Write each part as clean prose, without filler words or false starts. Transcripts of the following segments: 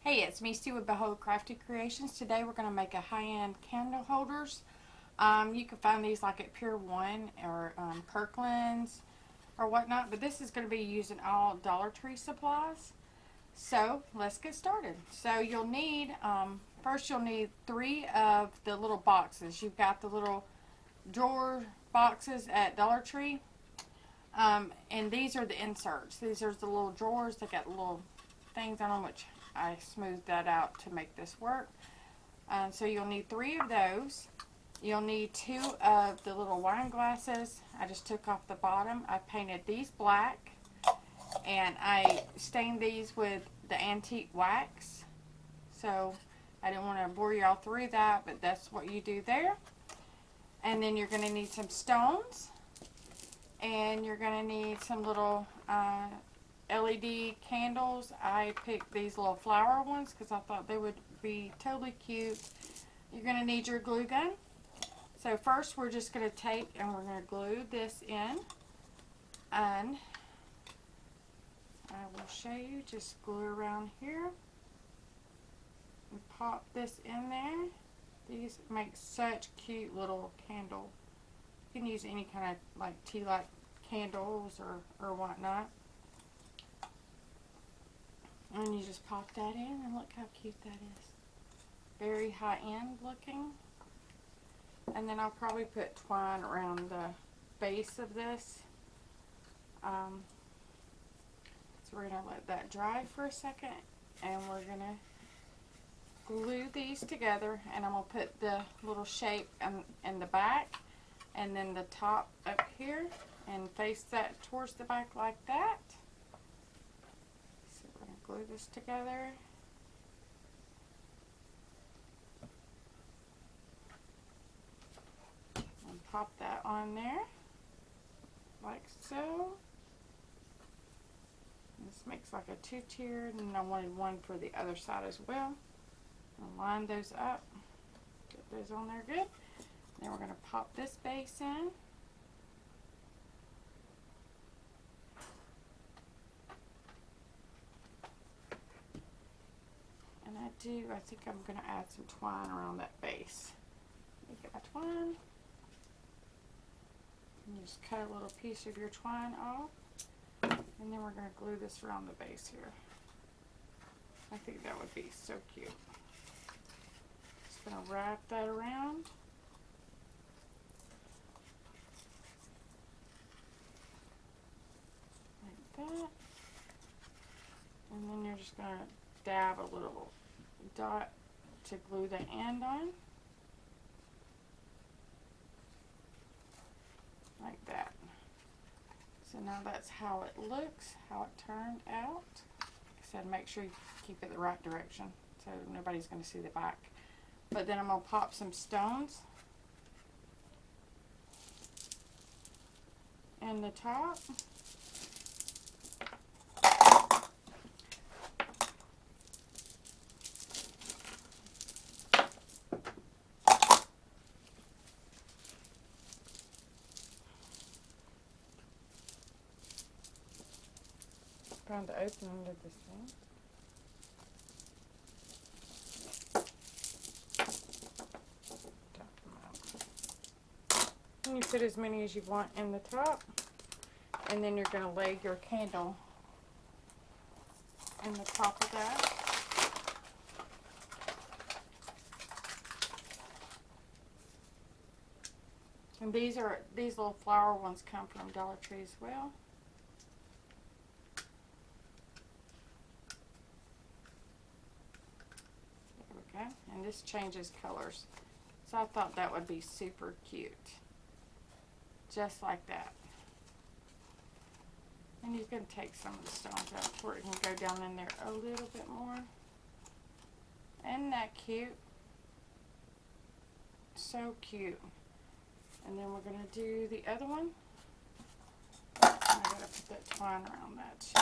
Hey, it's Misty with Behold Crafty Creations. Today we're going to make a high-end candle holders. You can find these like at Pier 1 or Kirkland's or whatnot, but this is going to be using all Dollar Tree supplies. So let's get started. So you'll need, first you'll need 3 of the little boxes. You've got the little drawer boxes at Dollar Tree, and these are the inserts. These are the little drawers. They got little things on them, which I smoothed that out to make this work. So you'll need 3 of those. You'll need 2 of the little wine glasses. I just took off the bottom. I painted these black, and I stained these with the antique wax. So I didn't want to bore y'all through that, but that's what you do there. And then you're going to need some stones, and you're going to need some little LED candles. I picked these little flower ones because I thought they would be totally cute. You're going to need your glue gun. So first we're just going to take and we're going to glue this in, and I will show you. Just glue around here and pop this in there. These make such cute little candle. You can use any kind of like tea light candles or whatnot. And you just pop that in, and look how cute that is. Very high-end looking. And then I'll probably put twine around the base of this. So we're going to let that dry for a second, and we're going to glue these together, and I'm going to put the little shape in the back, and then the top up here, and face that towards the back like that. Glue this together. And pop that on there like so. This makes like a 2-tiered, and I wanted one for the other side as well. I'll line those up, get those on there good. Then we're going to pop this base in. I think I'm going to add some twine around that base. Let me get my twine. And just cut a little piece of your twine off. And then we're going to glue this around the base here. I think that would be so cute. Just going to wrap that around. Like that. And then you're just going to dab a little dot to glue the end on, like that. So now that's how it looks, how it turned out. Like I said, make sure you keep it the right direction so nobody's going to see the back. But then I'm going to pop some stones in the top. Found the opening of this thing. And you put as many as you want in the top, and then you're going to lay your candle in the top of that. And these little flower ones come from Dollar Tree as well. Okay, and this changes colors. So I thought that would be super cute. Just like that. And you can take some of the stones out before it can go down in there a little bit more. Isn't that cute? So cute. And then we're going to do the other one. I gotta put that twine around that too.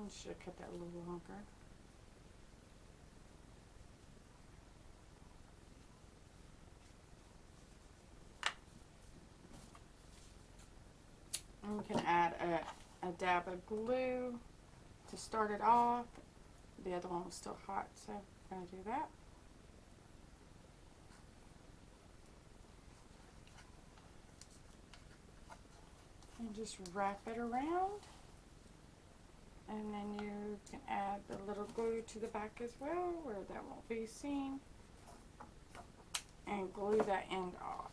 I should have cut that a little longer. And you can add a dab of glue to start it off. The other one was still hot, so I'm going to do that. And just wrap it around. And then you can add the little glue to the back as well, where that won't be seen. And glue that end off.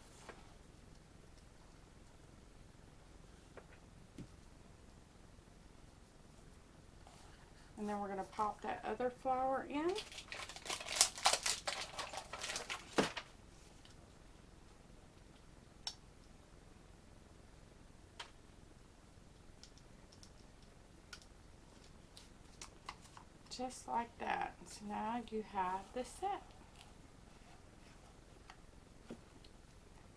And then we're going to pop that other flower in. Just like that. So now you have the set.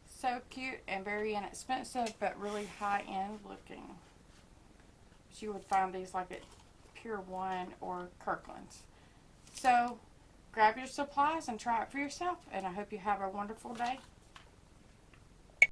So cute and very inexpensive, but really high-end looking. You would find these like at Pier 1 or Kirkland's. So grab your supplies and try it for yourself, and I hope you have a wonderful day.